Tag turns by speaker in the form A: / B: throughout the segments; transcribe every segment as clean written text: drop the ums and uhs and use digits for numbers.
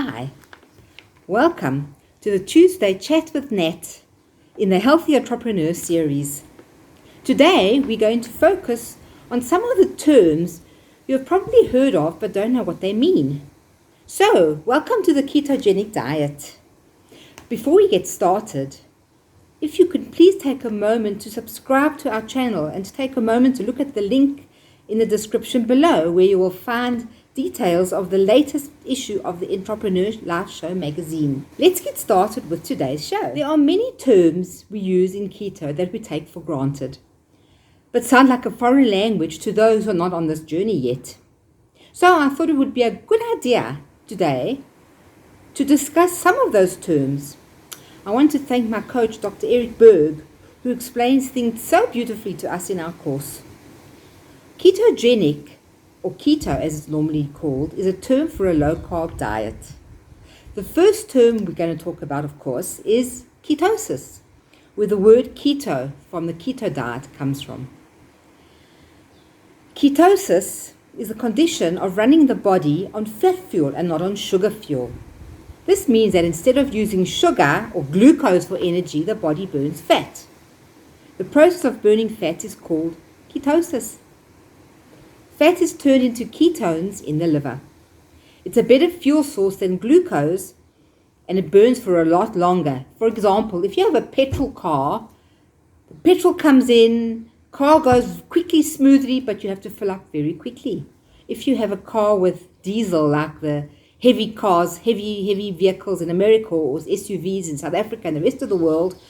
A: Hi, welcome to the Tuesday Chat with Nat in the Healthy Entrepreneur series. Today we're going to focus on some of the terms you have probably heard of but don't know what they mean. So, welcome to the ketogenic diet. Before we get started, if you could please take a moment to subscribe to our channel and to take a moment to look at the link in the description below where you will find details of the latest issue of the Entrepreneur Life Show magazine. Let's get started with today's show. There are many terms we use in keto that we take for granted, but sound like a foreign language to those who are not on this journey yet. So I thought it would be a good idea today to discuss some of those terms. I want to thank my coach, Dr. Eric Berg, who explains things so beautifully to us in our course. Ketogenic, or keto as it's normally called, is a term for a low-carb diet. The first term we're going to talk about, of course, is ketosis, where the word keto from the keto diet comes from. Ketosis is the condition of running the body on fat fuel and not on sugar fuel. This means that instead of using sugar or glucose for energy, the body burns fat. The process of burning fat is called ketosis. Fat is turned into ketones in the liver. It's a better fuel source than glucose, and it burns for a lot longer. For example, if you have a petrol car, the petrol comes in, car goes quickly, smoothly, but you have to fill up very quickly. If you have a car with diesel, like the heavy cars, heavy vehicles in America or SUVs in South Africa and the rest of the world,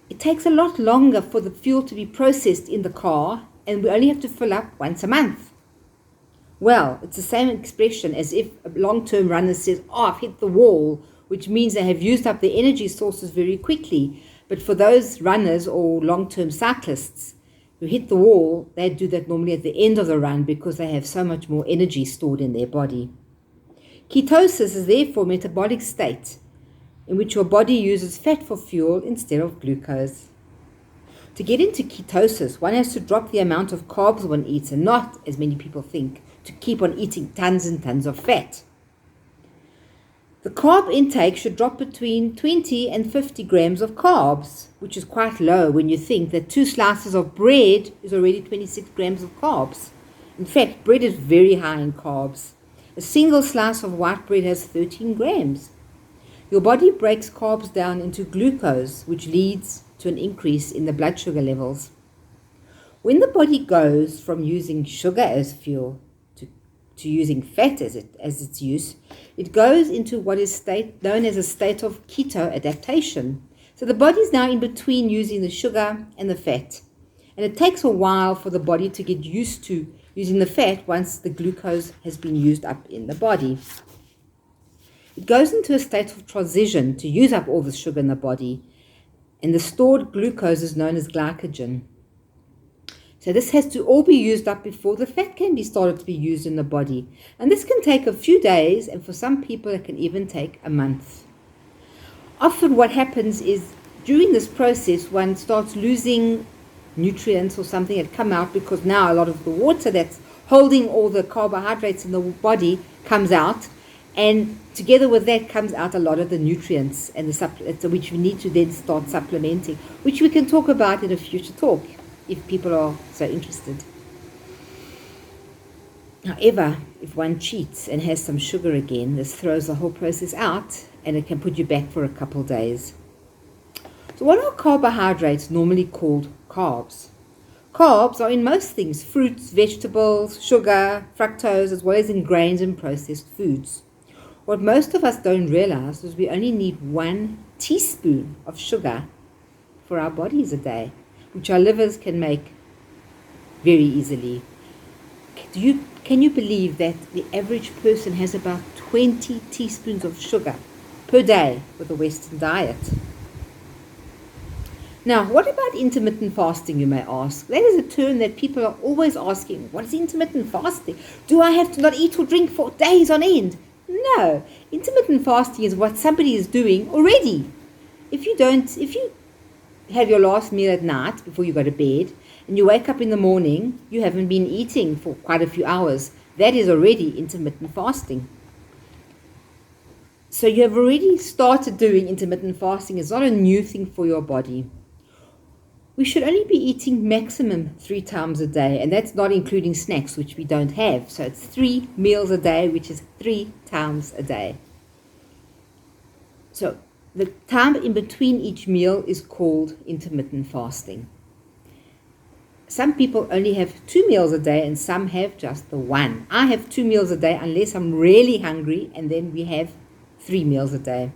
A: it takes a lot longer for the fuel to be processed in the car, and we only have to fill up once a month. Well, it's the same expression as if a long-term runner says, I've hit the wall, which means they have used up their energy sources very quickly. But for those runners or long-term cyclists who hit the wall, they do that normally at the end of the run because they have so much more energy stored in their body. Ketosis is therefore a metabolic state in which your body uses fat for fuel instead of glucose. To get into ketosis, one has to drop the amount of carbs one eats and not, as many people think, to keep on eating tons and tons of fat. The carb intake should drop between 20 and 50 grams of carbs, which is quite low when you think that 2 slices of bread is already 26 grams of carbs. In fact, bread is very high in carbs. A single slice of white bread has 13 grams. Your body breaks carbs down into glucose, which leads to an increase in the blood sugar levels. When the body goes from using sugar as fuel to using fat as its use, it goes into what is known as a state of keto adaptation. So the body is now in between using the sugar and the fat. And it takes a while for the body to get used to using the fat once the glucose has been used up in the body. It goes into a state of transition to use up all the sugar in the body, and the stored glucose is known as glycogen. So this has to all be used up before the fat can be started to be used in the body. And this can take a few days, and for some people it can even take a month. Often what happens is during this process one starts losing nutrients or something that come out because now a lot of the water that's holding all the carbohydrates in the body comes out, and together with that comes out a lot of the nutrients and the supplements, which we need to then start supplementing, which we can talk about in a future talk if people are so interested. However, if one cheats and has some sugar again, this throws the whole process out and it can put you back for a couple of days. So what are carbohydrates normally called carbs? Carbs are in most things: fruits, vegetables, sugar, fructose, as well as in grains and processed foods. What most of us don't realize is we only need 1 teaspoon of sugar for our bodies a day, which our livers can make very easily. Can you believe that the average person has about 20 teaspoons of sugar per day with a Western diet? Now, what about intermittent fasting, you may ask? That is a term that people are always asking. What is intermittent fasting? Do I have to not eat or drink for days on end? No, intermittent fasting is what somebody is doing already. If you have your last meal at night before you go to bed and you wake up in the morning, you haven't been eating for quite a few hours, that is already intermittent fasting. So you have already started doing intermittent fasting. It's not a new thing for your body. We should only be eating maximum 3 times a day, and that's not including snacks, which we don't have. So it's 3 meals a day, which is 3 times a day. So the time in between each meal is called intermittent fasting. Some people only have 2 meals a day and some have just the 1. I have 2 meals a day unless I'm really hungry, and then we have 3 meals a day.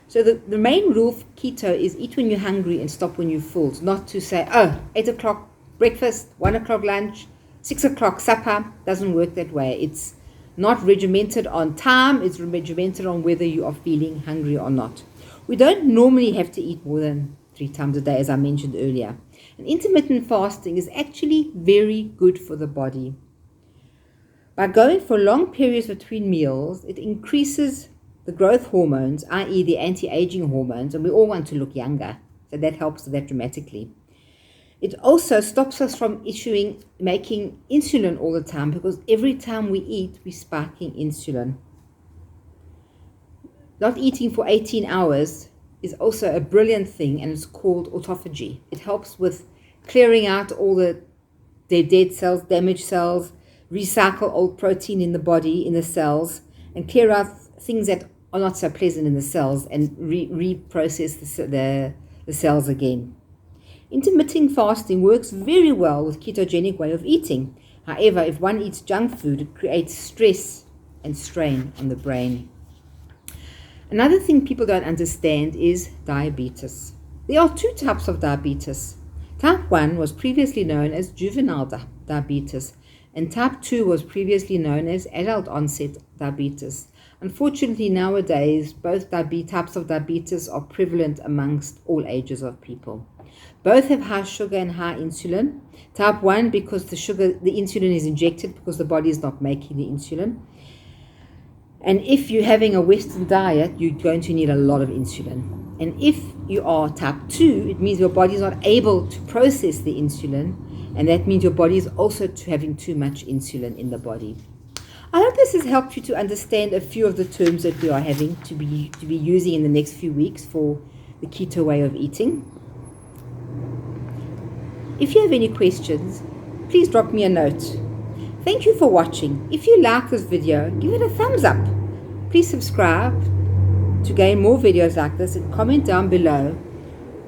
A: So the main rule for keto is eat when you're hungry and stop when you're full. It's not to say, 8 o'clock breakfast, 1 o'clock lunch, 6 o'clock supper. Doesn't work that way. It's not regimented on time. It's regimented on whether you are feeling hungry or not. We don't normally have to eat more than 3 times a day, as I mentioned earlier. And intermittent fasting is actually very good for the body. By going for long periods between meals, it increases the growth hormones, i.e. the anti-aging hormones, and we all want to look younger, so that helps with that dramatically. It also stops us from making insulin all the time, because every time we eat, we're spiking insulin. Not eating for 18 hours is also a brilliant thing, and it's called autophagy. It helps with clearing out all the dead cells, damaged cells, recycle old protein in the body, in the cells, and clear out things that are not so pleasant in the cells, and reprocess the cells again. Intermittent fasting works very well with ketogenic way of eating. However, if one eats junk food, it creates stress and strain on the brain. Another thing people don't understand is diabetes. There are 2 types of diabetes. Type 1 was previously known as juvenile diabetes, and type 2 was previously known as adult onset diabetes. Unfortunately, nowadays, both types of diabetes are prevalent amongst all ages of people. Both have high sugar and high insulin. Type 1 because the insulin is injected because the body is not making the insulin. And if you're having a Western diet, you're going to need a lot of insulin. And if you are type 2, it means your body is not able to process the insulin, and that means your body is also having too much insulin in the body. I hope this has helped you to understand a few of the terms that we are having to be using in the next few weeks for the keto way of eating. If you have any questions, please drop me a note. Thank you for watching. If you like this video, give it a thumbs up. Please subscribe to gain more videos like this, and comment down below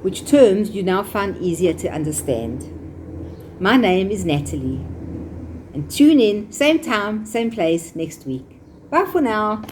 A: which terms you now find easier to understand. My name is Natalie, and tune in, same time, same place next week. Bye for now.